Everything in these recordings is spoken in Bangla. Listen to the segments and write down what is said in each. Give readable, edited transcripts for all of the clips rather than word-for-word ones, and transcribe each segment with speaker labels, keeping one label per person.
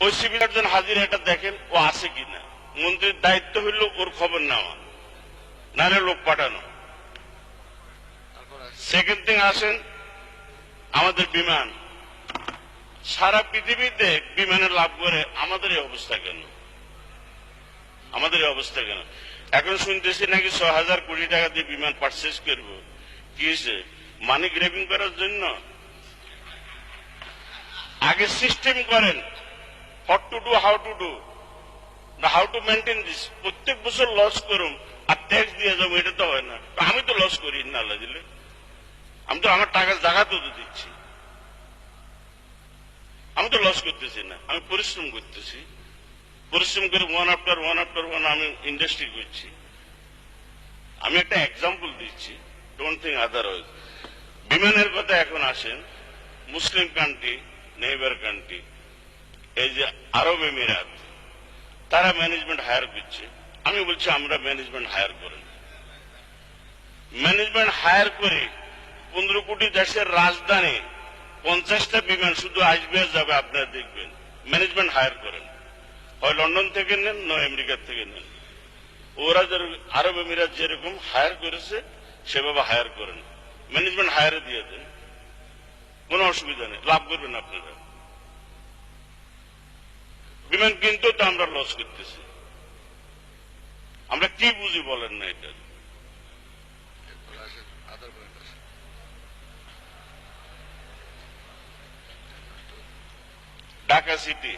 Speaker 1: ওই সিভিল সার্জন হাজির এটা দেখেন ও আছে কিনা। মন্ত্রীর দায়িত্ব হইল ওর খবর নেওয়া, নাহলে লোক পাঠানো। সেকেন্ড থিং আসেন আমাদের বিমান, সারা পৃথিবীতে বিমানের লাভ করে, আমাদের এই অবস্থা কেন? আমাদের এই অবস্থা কেন? এখন শুনতেছি নাকি ৬,০০০ কোটি টাকা দিয়ে বিমান পারচেজ করব। কি হয়েছে? মানি গ্রেভিং করার জন্য? আগে সিস্টেম করেন, what to do, how to do, how to maintain this. প্রত্যেক বছর লস করুন আর ট্যাক্স দিয়ে যাবো, এটা তো হয় না। আমি তো লস করি না, আল্লাহ দিলে আমি তো আমার টাকার জায়গা তো দিচ্ছি, আমি তো লস করতেছি না, আমি পরিশ্রম করতেছি। পরিশ্রম করে ওয়ান আফটার ওয়ান আমি ইন্ডাস্ট্রি করছি। আমি একটা এক্সাম্পল দিচ্ছি, ডোন্ট থিঙ্ক আদারওয়াইজ। বিমানের কথা এখন আসেন, মুসলিম কান্ট্রি, নেইবার কান্ট্রি, এই যে আরব এমিরাত, তারা ম্যানেজমেন্ট হায়ার করছে। আমি বলছি আমরা ম্যানেজমেন্ট হায়ার করেন। ম্যানেজমেন্ট হায়ার করে 15 কোটি দেশের রাজধানী 50টা বিমান শুধু আসবে আর যাবে, আপনারা দেখবেন। ম্যানেজমেন্ট হায়ার করেন, হয় লন্ডন থেকে নেন, নয় আমেরিকার থেকে নেন। ওরা আরব এমিরাত যেরকম হায়ার করেছে সেভাবে হায়ার করেন, ম্যানেজমেন্ট হায়ারে দিয়ে দেন, কোনো অসুবিধা নেই, লাভ করবেন আপনারা। বিমান কিন্তু তো আমরা লস করতেছি, আমরা কি বুঝি বলেন না? এটা ঢাকা সিটি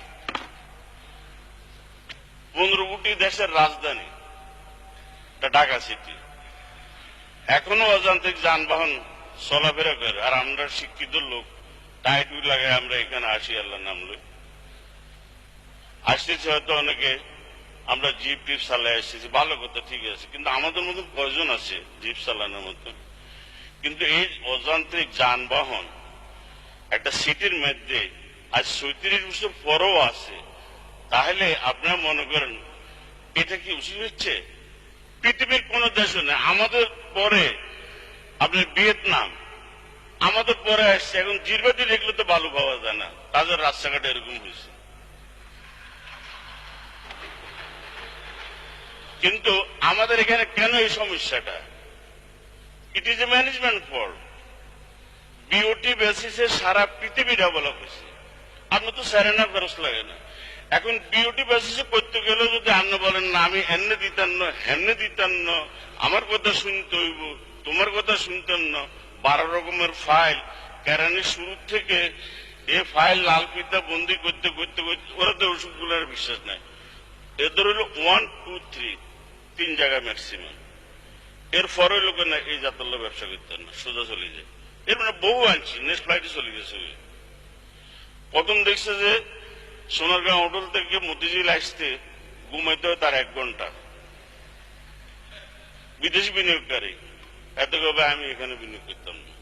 Speaker 1: 15 কোটি দেশের রাজধানী, ঢাকা সিটি এখনো অযান্ত্রিক যানবাহন চলাফেরা করে। আর আমরা শিক্ষিত লোক, টাইট লাগাই আমরা এখানে আসি, আল্লাহ নাম লই। আসতেছি হয়তো অনেকে আমরা জিপ টিপ চালাই আসতেছি, ভালো কথা, ঠিক আছে, কিন্তু আমাদের মতন কয়জন আছে জিপ চালানোর মতন? কিন্তু এই অযান্ত্রিক যানবাহন একটা সিটির মধ্যে আজ 37 বছর পরও আছে, তাহলে আপনারা মনে করেন এটা কি উচিত হচ্ছে? পৃথিবীর কোন দেশে নেই। আমাদের পরে আপনার ভিয়েতনাম, আমাদের পরে আসছে। এখন জিরবাটি দেখলে তো বালু পাওয়া যায় না, তাদের রাস্তাঘাট এরকম হয়েছে। কিন্তু আমাদের এখানে কেন এই সমস্যাটা? It is a management fault. BOT বেসিসে সারা পৃথিবী ডেভেলপ হয়েছে, আপনার তো স্যারেনার খরচ লাগে না। এখন বিওটি বেসিসে করতে গেলে যদি আপনি বলেন না আমি এমনি দিতাম না, হেমনে দিতাম না, আমার কথা শুনতে হইব, তোমার কথা শুনতাম না, 12 রকমের ফাইল, কেরানির শুরু থেকে এ ফাইল লাল পিতা বন্দি করতে করতে করতে ওরা তো ওষুধগুলোর বিশ্বাস নাই। এদের হইল 1, 2, 3, 3 জায়গায় ম্যাক্সিমাম। এরপরে লোক না এই জাতল্য ব্যবসা করতেন না, সোজা চলে যায়। এর মানে বহু আনছি, নেক্সট ফ্লাইটে চলে গেছে। প্রথম দেখছে যে সোনারগাঁও হোটেল থেকে মতিঝিল আসতে ঘুমাইতে হয় তার 1 ঘন্টা। বিদেশি বিনিয়োগকারী এত কবে আমি এখানে বিনিয়োগ করতাম না।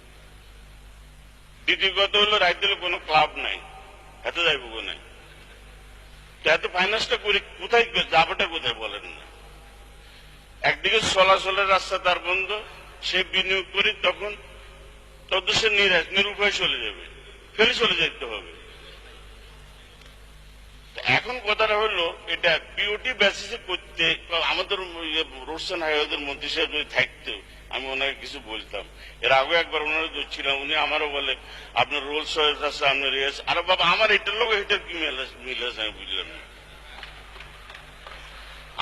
Speaker 1: দ্বিতীয় কথা হলো রাইতে কোনো ক্লাব নাই, এত যাইব নাই, এত ফাইন্যান্সটা করে কোথায় যাবোটা কোথায় বলেন না। একদিকে চলাচলের রাস্তা তার বন্ধ, সে বিনিয়োগ করি তখন তত সে নিরুপায় চলে যাবে, ফেলে চলে যেতে হবে। এখন কথাটা হলো এটা বিওটি বেসিসে করতে আমাদের রোডস এন্ড হাইওয়েদের মন্ত্রী সাহেব যদি থাকতো আমি ওনাকে কিছু বলতাম। এর আগে একবার ওনারা ধরছিলাম, উনি আমারও বলে আপনার রোলস রয়েস আছে, আপনার রেস। আরে বাবা আমার এটার লোক এটার কি মিল আছে আমি বুঝলাম না।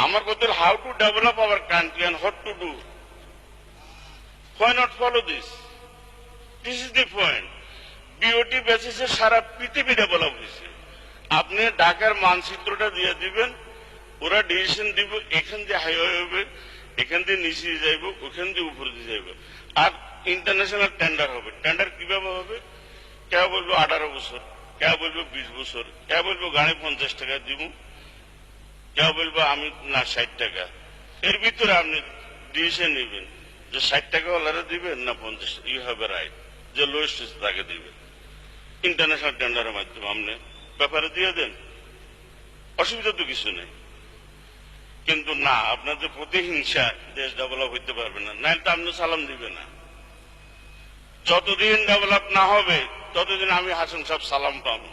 Speaker 1: আমার কথা how to develop our country and what to do, why not follow this, this is the point. BOT বেসিসে সারা পৃথিবী ডেভেলপ হয়েছে। আপনি ঢাকার মানচিত্রটা দিয়ে দিবেন, ওরা ডিসিশন দিব, এখান দিয়ে হাইওয়ে হবে, এখান দিয়ে নিচে যাইব, ওখান দিয়ে উপরে দিয়ে যাইব। আর ইন্টারন্যাশনাল টেন্ডার হবে। টেন্ডার কিভাবে হবে? কেউ বলবো 18 বছর, কেউ বলবো 20 বছর, কেউ বলবো গাড়ি 50 টাকা দিব, কেউ বলবো আমি না 60 টাকা। এর ভিতরে আপনি ডিসিশন নেবেন যে 60 টাকা ওলারা দিবেন না 50। ইউ হ্যাভ এ রাইট যে লোয়েস্ট তাকে দিবেন। ইন্টারন্যাশনাল টেন্ডারের মাধ্যমে আপনি ব্যাপারে দিয়ে দেন, অসুবিধা তো কিছু নেই। কিন্তু না, আপনাদের প্রতিহিংসা দেশ ডেভেলপ হইতে পারবে না, নাহলে তো আপনি সালাম দিবে না। যতদিন ডেভেলপ না হবে ততদিন আমি হাসান সাহেব সালাম পাবো।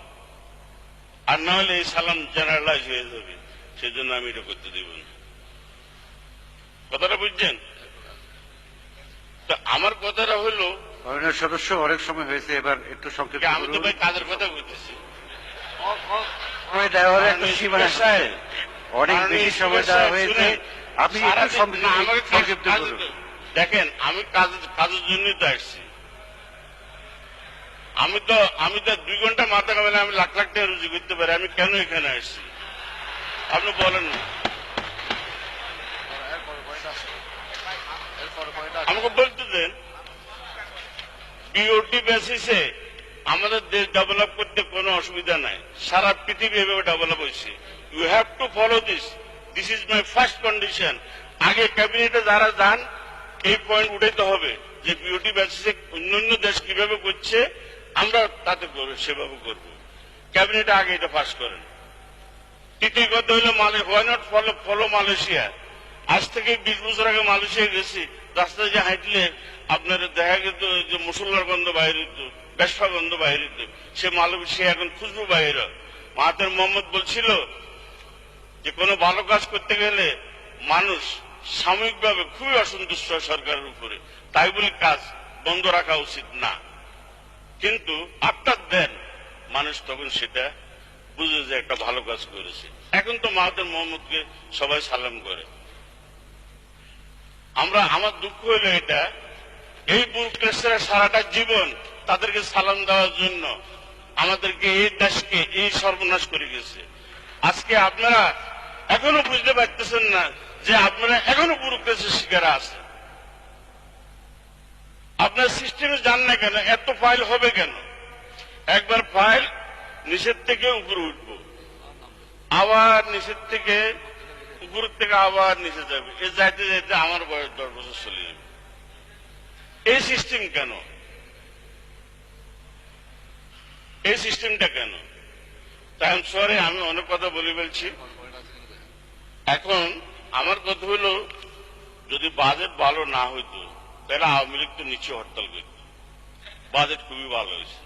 Speaker 1: আর না হলে এই সালাম জেনারেলাইজ হয়ে যাবে, সেজন্য আমি এটা করতে দিব না। কথাটা বুঝছেন? তো আমার কথাটা হলো,
Speaker 2: মাননীয় সদস্য অনেক সময় হয়েছে, এবার একটু সংক্ষিপ্ত
Speaker 1: আমি তো ভাই কাজের কথা বলতেছি।
Speaker 2: সময় দেওয়া হলে একটা সীমা আছে। অনেক বেশি সময় দেওয়া হয়েছে, আপনি একটু সংক্ষিপ্ত করুন।
Speaker 1: দেখেন, আমি কাজের জন্যই তো আসছি। আমি তো 2 ঘন্টা মাথা কামালে আমি লাখ লাখ টাকা রুজি করতে পারি, আমি কেন এখানে আসছি আপনি বলেন না। আমাকে বলতে দেন, বিওটি বেসিসে আমাদের দেশ ডেভেলপ করতে কোনো অসুবিধা নাই, সারা পৃথিবী এভাবে ডেভেলপ হয়েছে। You have to follow this, this is my first condition. আগে ক্যাবিনেটে যারা যান এই পয়েন্ট উঠাইতে হবে যে বিওটি বেসিসে অন্যান্য দেশ কিভাবে করছে আমরা তাতে করবো, সেভাবে করব। ক্যাবিনেটে আগে এটা পাস করেন। তৃতীয় কথা হইল হোয়াই নট ফলো মালয়েশিয়া। আজ থেকে 20 বছর আগে মালয়েশিয়া গেছি, রাস্তায় যে হাঁটলে আপনার দেখা যেত যে মুসল্লার গন্ধ বাইরে হইত, বেশফা গন্ধ বাইরে হইত, সে মালয়েশিয়া এখন খুশবু বাইরে। মাহাতির মোহাম্মদ বলছিল যে কোনো ভালো কাজ করতে গেলে মানুষ সাময়িকভাবে খুবই অসন্তুষ্ট হয় সরকারের উপরে, তাই বলে কাজ বন্ধ রাখা উচিত না। কিন্তু আফটার দেন মানুষ তখন সেটা বুঝে যে একটা ভালো কাজ করেছে। এখন তো মাহাতির মোহাম্মদকে সবাই সালাম করে। আমার দুঃখ হইল এটা, এই ব্যুরোক্রেটরা সারাটা জীবন তাদেরকে সালাম দেওয়ার জন্য আমাদেরকে এই দেশকে এই সর্বনাশ করে গেছে। আজকে আপনারা এখনো বুঝতে পারতেছেন না যে আপনারা এখনো ব্যুরোক্রেসির শিকার আছেন। আপনার সিস্টেমে যান না কেন? এত ফাইল হবে কেন? একবার ফাইল নিচের থেকে উপরে উঠবো, আবার নিচের থেকে উপরের থেকে আবার নিচে যাবে, এ যাইতে যাইতে আমার বয়স 10 বছর চলে যাবে। এই সিস্টেম কেন? এই সিস্টেমটা কেন? তাই সরি, আমি অনেক কথা বলে ফেলছি। এখন আমার কথা হলো, যদি বাজেট ভালো না হইতো তাহলে আওয়ামী লীগ তো নিচে হরতাল করত। বাজেট খুবই ভালো হয়েছে,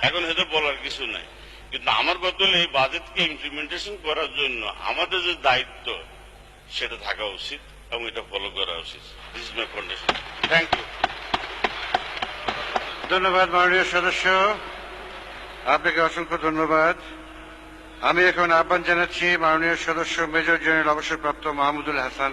Speaker 1: এখন এদের বলার কিছু নাই। কিন্তু আমার কথা হলো, এই বাজেটকে ইমপ্লিমেন্টেশন করার জন্য আমাদের যে দায়িত্ব সেটা থাকা উচিত এবং এটা ফলো করা উচিত। This is my condition. Thank you.
Speaker 2: ধন্যবাদ মাননীয় সদস্য, আপনাকে অসংখ্য ধন্যবাদ। আমি এখন আহ্বান জানাচ্ছি মাননীয় সদস্য মেজর জেনারেল অবসরপ্রাপ্ত মাহমুদুল হাসান